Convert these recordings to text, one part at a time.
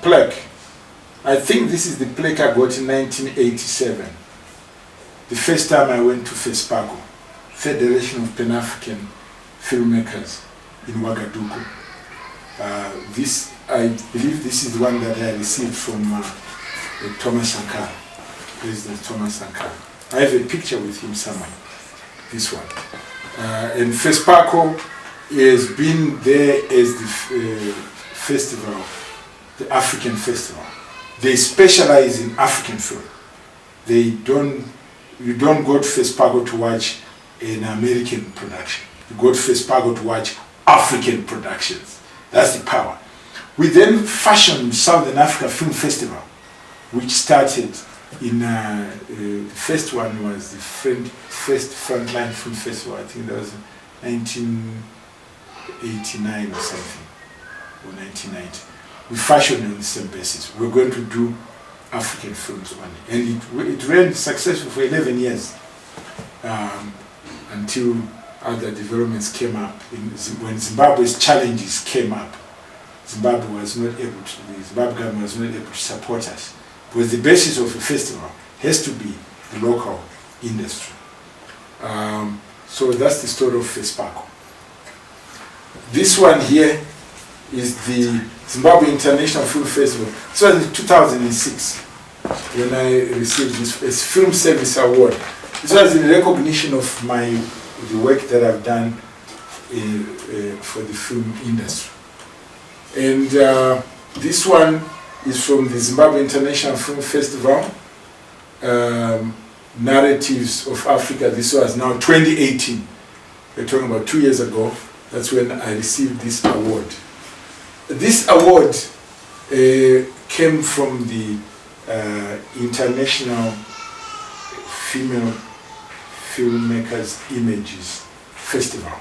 plaque, I think this is the plaque I got in 1987. The first time I went to FESPACO, Federation of Pan-African Filmmakers in Ouagadougou. I believe this is the one that I received from Thomas Sankara, President Thomas Sankara. I have a picture with him somewhere, this one. And FESPACO has been there as the festival, the African festival. They specialize in African film. You don't go to FESPACO to watch an American production. You go to FESPACO to watch African productions. That's the power. We then fashioned Southern Africa Film Festival, which started in, the first one was the first Frontline Film Festival, I think that was 1989 or something, or 1990. We fashioned on the same basis. We're going to do African films only. And it ran successfully for 11 years until other developments came up. When Zimbabwe's challenges came up, the Zimbabwe government was not able to support us. Because the basis of a festival has to be the local industry. So that's the story of FESPACO. This one here is the Zimbabwe International Film Festival. This was in 2006 when I received this Film Service Award. This was in recognition of the work that I've done for the film industry. And this one is from the Zimbabwe International Film Festival, Narratives of Africa. This was now 2018. We're talking about 2 years ago. That's when I received this award. This award came from the International Female Filmmakers Images Festival,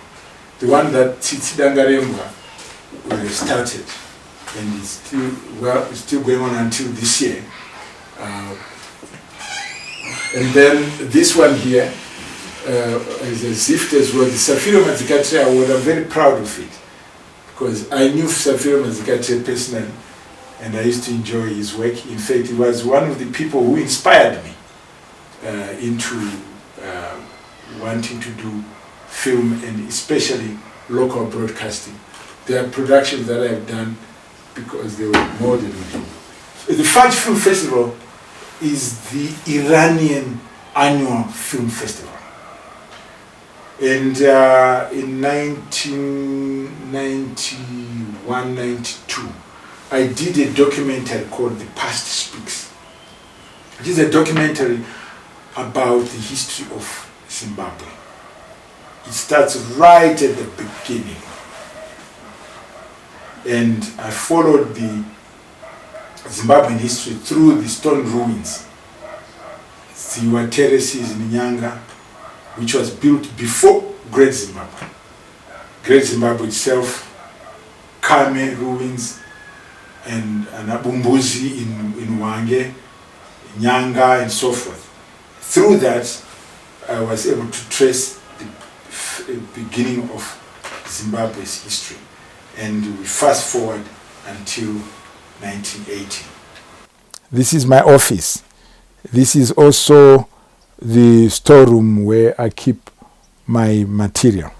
the one that Tsitsi Dangarembga started, and it's still going on until this year. And then this one here is a Zift as well, the Safiro Mazikate Award. I'm very proud of it because I knew Safiro Mazikate personally and I used to enjoy his work. In fact, he was one of the people who inspired me into wanting to do film and especially local broadcasting. There are productions that I've done because they were modeled on him. The Faj Film Festival is the Iranian annual film festival. And in 1991-92, I did a documentary called The Past Speaks. It is a documentary about the history of Zimbabwe. It starts right at the beginning. And I followed the Zimbabwean history through the stone ruins. Ziwa terraces in Nyanga, which was built before Great Zimbabwe. Great Zimbabwe itself, Kame ruins, and Abumbuzi in Wange, Nyanga, and so forth. Through that, I was able to trace the beginning of Zimbabwe's history. And we fast forward until 1980. This is my office. This is also the storeroom where I keep my material,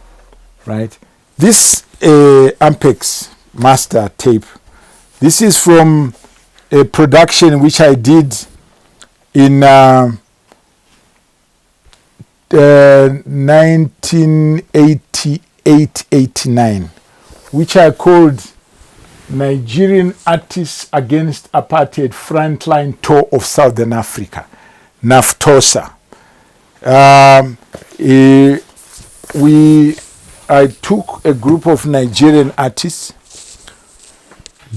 right? This Ampex master tape, this is from a production which I did in 1988-89, which I called Nigerian Artists Against Apartheid Frontline Tour of Southern Africa, NAFTOSA. I took a group of Nigerian artists.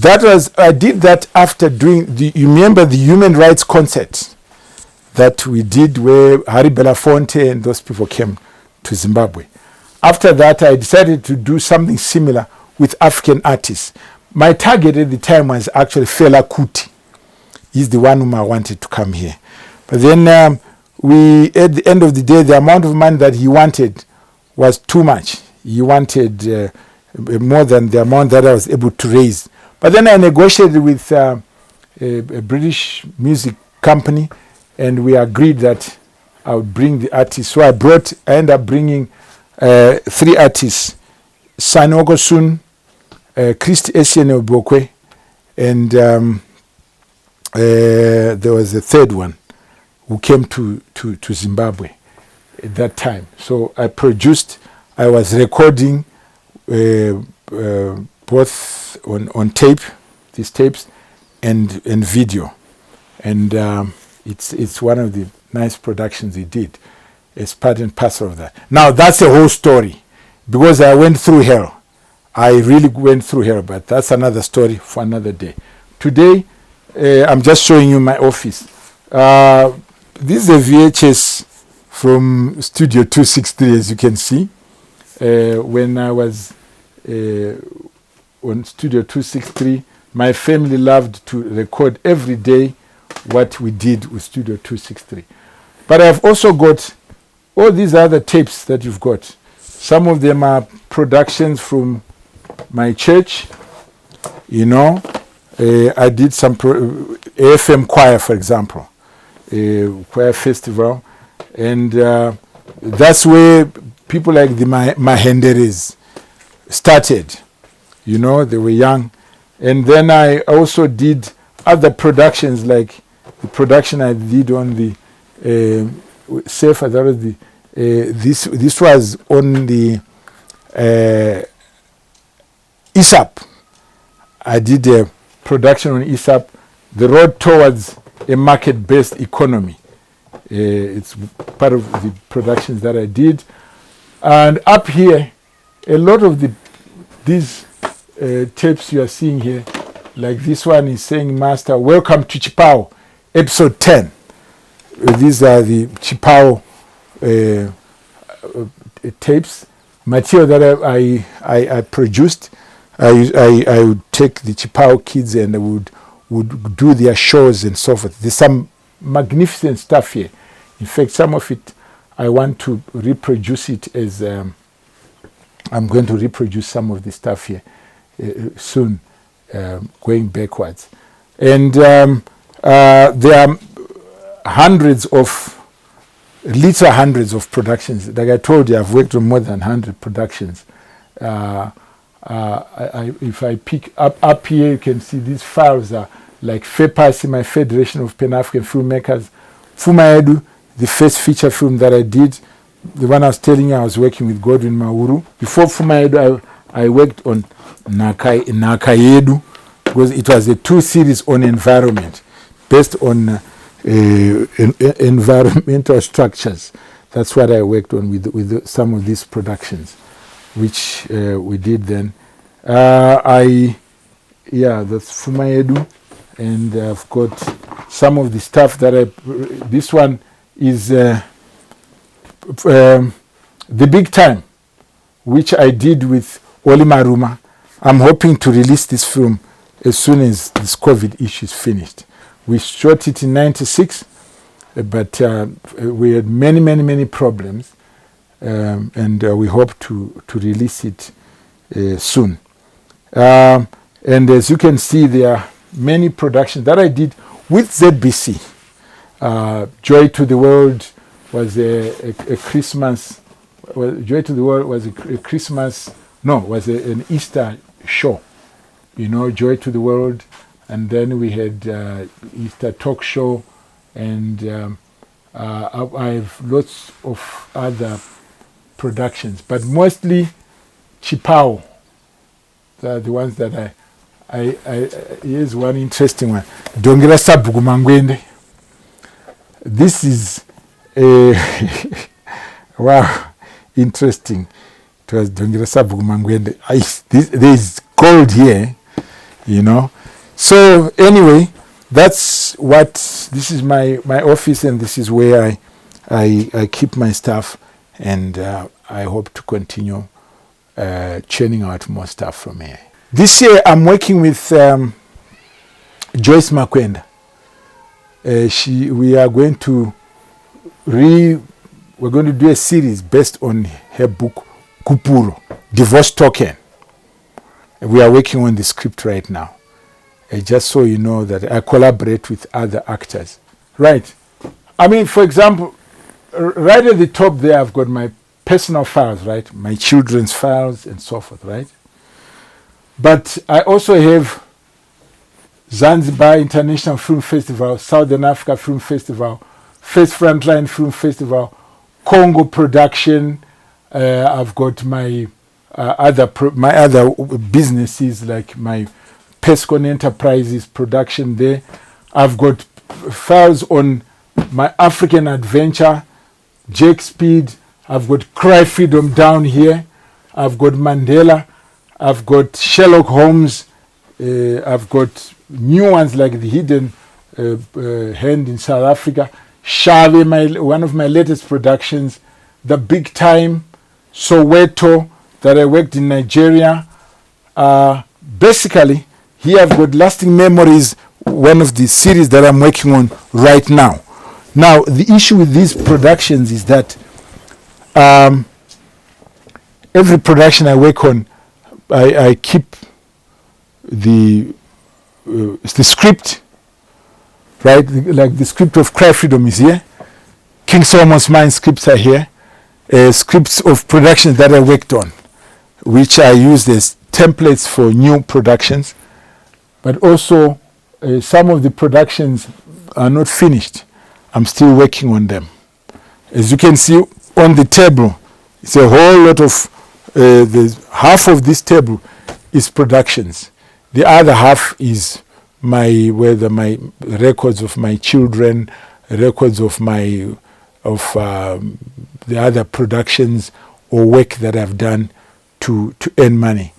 I did that after doing you remember the human rights concert that we did where Harry Belafonte and those people came to Zimbabwe. After that, I decided to do something similar with African artists. My target at the time was actually Fela Kuti. He's the one whom I wanted to come here. But then at the end of the day, the amount of money that he wanted was too much. He wanted more than the amount that I was able to raise. But then I negotiated with a British music company, and we agreed that I would bring the artists. So I ended up bringing 3 artists: Sanogo Sun, Christ Etienne Obokwe, and there was a third one who came to Zimbabwe at that time. So I was recording both on tape, these tapes, and video. And it's one of the nice productions he did. It's part and parcel of that. Now, that's a whole story, because I went through hell. I really went through hell, but that's another story for another day. Today, I'm just showing you my office. This is a VHS from Studio 263, as you can see. When I was on Studio 263, my family loved to record every day what we did with Studio 263. But I've also got all these other tapes that you've got. Some of them are productions from my church. You know, I did some AFM choir, for example, choir festival. And that's where people like the Mahenderes started. You know, they were young. And then I also did other productions, like the production I did on the Sefer. That was the this was on the ISAP. I did a production on ISAP, the road towards a market-based economy. It's part of the productions that I did. And up here, a lot of these tapes you are seeing here, like this one is saying, Master, welcome to Chipao, episode 10. These are the Chipao tapes, material that I produced. I would take the Chipao kids and I would do their shows and so forth. There's some magnificent stuff here. In fact, some of it I want to reproduce it as I'm going to reproduce some of the stuff here soon, going backwards. And there are hundreds of productions. Like I told you, I've worked on more than 100 productions. If I pick up here, you can see these files are like FEPAS, my Federation of Pan-African Filmmakers. Fumaedu, the first feature film that I did, the one I was telling you, I was working with Godwin Mauru. Before Fumaedu, I worked on Nakayedu, because it was a 2 series on environment, based on environmental structures. That's what I worked on with some of these productions, which we did then. That's Fumaedu, and I've got some of the stuff that this one is The Big Time, which I did with Oli Maruma. I'm hoping to release this film as soon as this COVID issue is finished. We shot it in '96, but we had many problemms, and we hope to release it soon. And as you can see, there are many productions that I did with ZBC. Joy to the World was a Christmas. Joy to the World was a Christmas. No, was an Easter show. You know, Joy to the World, and then we had Easter talk show, and I have lots of other productions, but mostly Chipao. The ones that here's one interesting one. Dongera Sabugu Mangwende. This is wow, interesting. It was Dongera Sabugu Mangwende. There's gold here, you know. So anyway, this is my office, and this is where I keep my stuff, and I hope to continue churning out more stuff from here. This year I'm working with Joyce Makwenda. We are going to we're going to do a series based on her book Kupuro, Divorce Token. We are working on the script right now. just so you know that I collaborate with other actors. Right. I mean, for example, right at the top there, I've got my personal files, right? My children's files and so forth, right? But I also have Zanzibar International Film Festival, Southern Africa Film Festival, First Frontline Film Festival, Congo Production. I've got my other businesses like my Pescon Enterprises production there. I've got files on my African Adventure, Jake Speed. I've got Cry Freedom down here. I've got Mandela. I've got Sherlock Holmes. I've got new ones like The Hidden Hand in South Africa. Shave, one of my latest productions. The Big Time, Soweto, that I worked in Nigeria. Basically, here I've got Lasting Memories, one of the series that I'm working on right now. Now, the issue with these productions is that every production I work on, I keep the script, right? Like the script of Cry Freedom is here. King Solomon's Mine scripts are here. Scripts of productions that I worked on, which I used as templates for new productions. But also, some of the productions are not finished. I'm still working on them. As you can see on the table, it's a whole lot of, half of this table is productions. The other half is my records of my children, records of the other productions or work that I've done to earn money.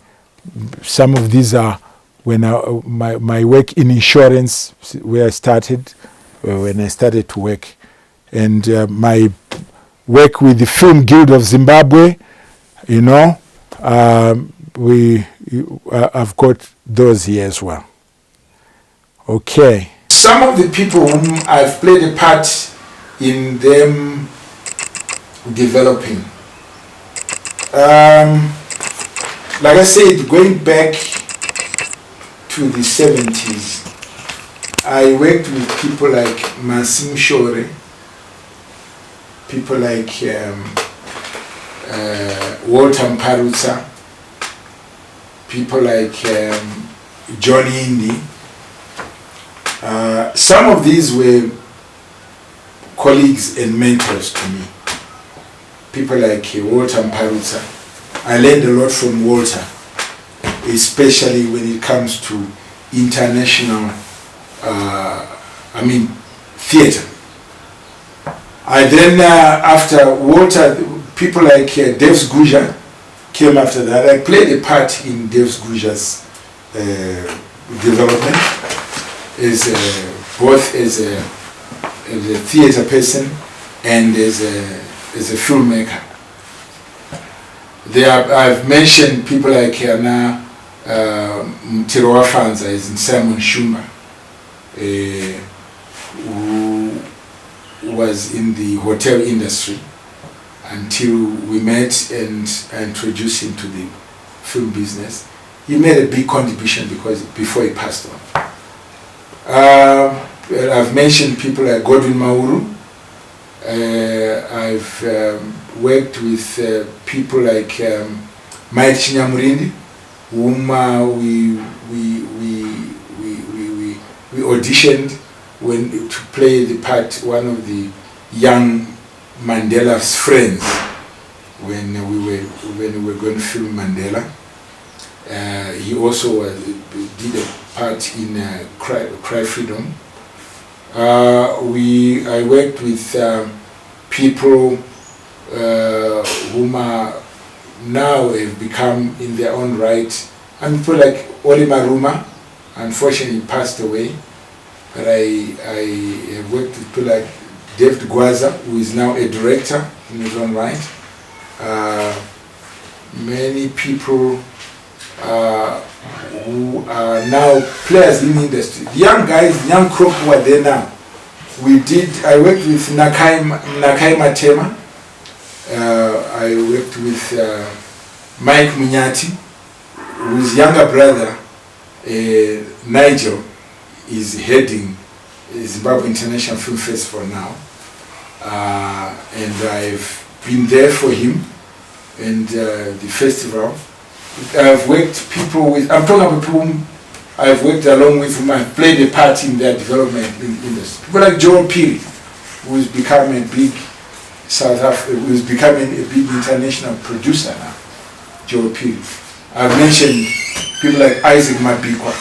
Some of these are when my work in insurance, where I started, when I started to work, and my work with the Film Guild of Zimbabwe, you know, I've got those here as well. Okay. Some of the people whom I've played a part in them developing. Like I said, going back to the 70s, I worked with people like Masim Shore, people like Walter Mparuza, people like Johnny Indy. Some of these were colleagues and mentors to me. People like Walter Mparuza. I learned a lot from Walter, especially when it comes to international, theater. I then, after Walter, people like Devs Guja came after that. I played a part in Devs Guja's development, both as a theater person and as a filmmaker. I've mentioned people like Mutirowafanza, is in Simon Shumba, who was in the hotel industry until we met and I introduced him to the film business. He made a big contribution before he passed on. I've mentioned people like Godwin Mauru. I've worked with people like Mike Chinyamurindi, whom we auditioned to play the part, one of the young Mandela's friends when we were going to film Mandela. He also did a part in Cry Freedom. I worked with people whom are now have become in their own right. And people like Oli Maruma, unfortunately passed away. But I have worked with people like David Gwaza, who is now a director in his own right. Many people who are now players in the industry. The young guys, young crop who are there now. I worked with Nakai Matema. I worked with Mike Munyati, whose younger brother Nigel is heading Zimbabwe International Film Festival now, and I've been there for him and the festival. I've worked people with, I'm talking about whom I've worked along with, whom I've played a part in their development in this. People like Joel Piri, who's become a big who's becoming a big international producer now. Joel Piri. I've mentioned people like Isaac Mabikwa,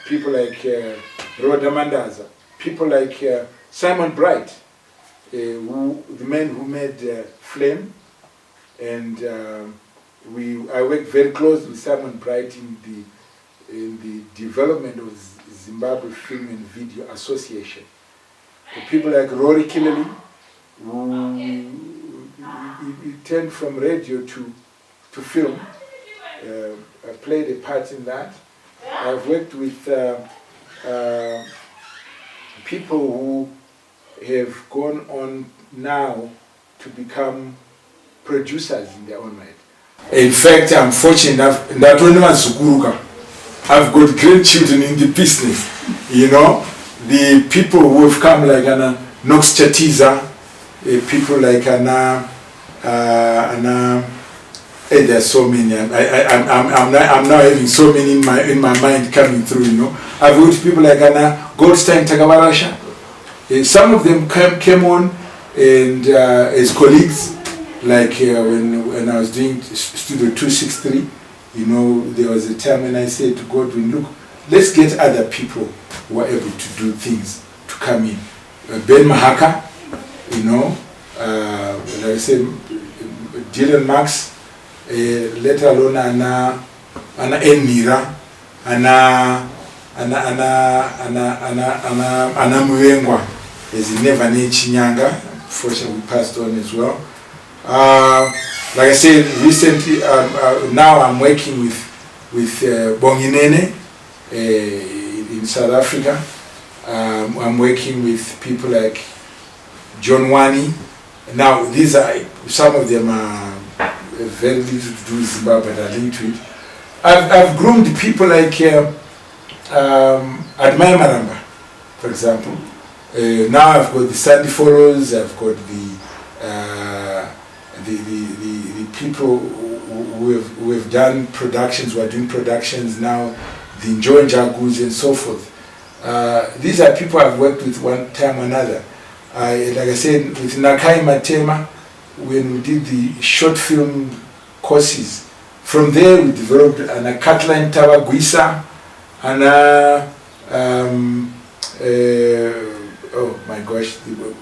people like Rhoda Mandaza, people like Simon Bright, the man who made Flame, and I worked very closely with Simon Bright in the development of Zimbabwe Film and Video Association. People like Rory Killeley, who turned from radio to film. I played a part in that. I've worked with people who have gone on now to become producers in their own right. In fact, I'm fortunate enough that when I've got grandchildren in the business, you know. The people who have come like Nox Chatiza, people like there's so many. I'm now having so many in my mind coming through, you know. I've got people like Goldstein Tagavarasha. Some of them came on and as colleagues, like when I was doing Studio 263, you know, there was a time when I said to Godwin, look, let's get other people who are able to do things to come in. Ben Mahaka, you know, like I said, Dylan Max, let alone Anna Enmira, Anna Muengwa, as in Never Chinyanga, fortunately passed on as well. Like I said, recently, now I'm working with Bonginene in South Africa. I'm working with people like John Wani. Now, these are, some of them are very little to do with Zimbabwe, but are linked to it. I've groomed people like Admire Maramba, for example. Now I've got the Sandy Follows, I've got the people who have done productions, who are doing productions now, the Enjoy Jagus and so forth. These are people I've worked with one time or another. Like I said, with Nakai Matema, when we did the short film courses, from there we developed an Katline Tawaguisa, and oh my gosh,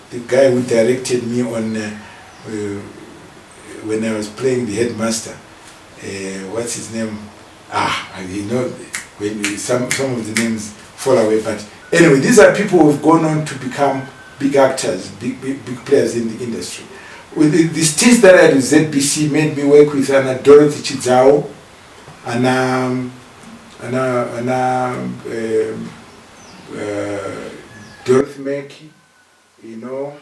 the guy who directed me on when I was playing the headmaster, what's his name? You know, when some of the names fall away, but anyway, these are people who have gone on to become big actors, big players in the industry. With the stints that I had with ZBC made me work with Dorothy Chizao, Dorothy Meki, you know,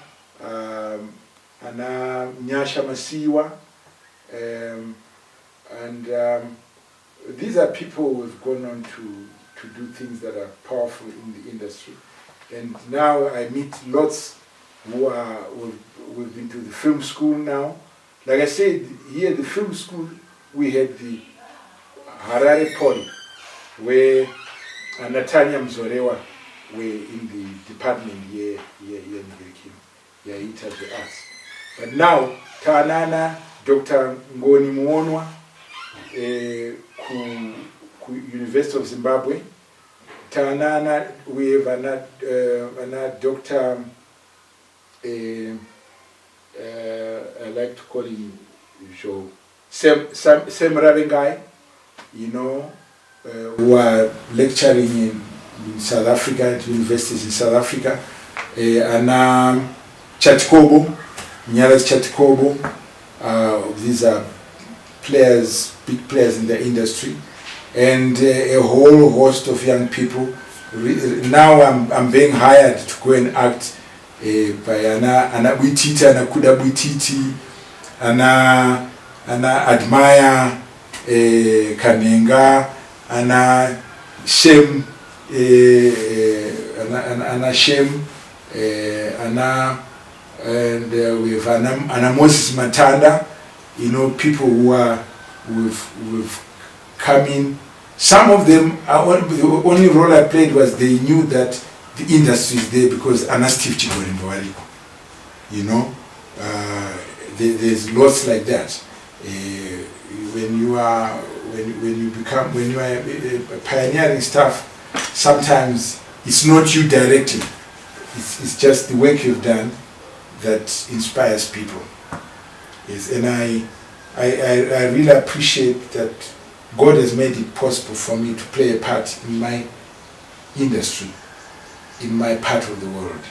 Nyasha Masiwa, and these are people who have gone on to do things that are powerful in the industry. And now I meet lots who've been to the film school now. Like I said, here at the film school, we had the Harare Poly, where Natanya Mzorewa were in the department here in the arts. But now, Tanana, Dr. Ngoni Muonwa, University of Zimbabwe. Tanana, we have another Dr. I like to call him Sam Ravengai, you know, who are lecturing in South Africa, at universities in South Africa. And Chatikobo, Nyalas Chatikobo, these are players, big players in the industry. And a whole host of young people. Now I'm being hired to go and act by Ana Buititi, Ana Kuda Buititi, Ana Admire Kanenga, Ana Shem, Anna Shem, Anna, and we have Anna Moses Matanda, you know, people who are, we've come in. Some of them, the only role I played was they knew that the industry is there because Anna Steve Chigorimbo, you know, there's lots like that. When you are pioneering stuff, sometimes it's not you directly. It's just the work you've done that inspires people. Yes, and I really appreciate that God has made it possible for me to play a part in my industry, in my part of the world.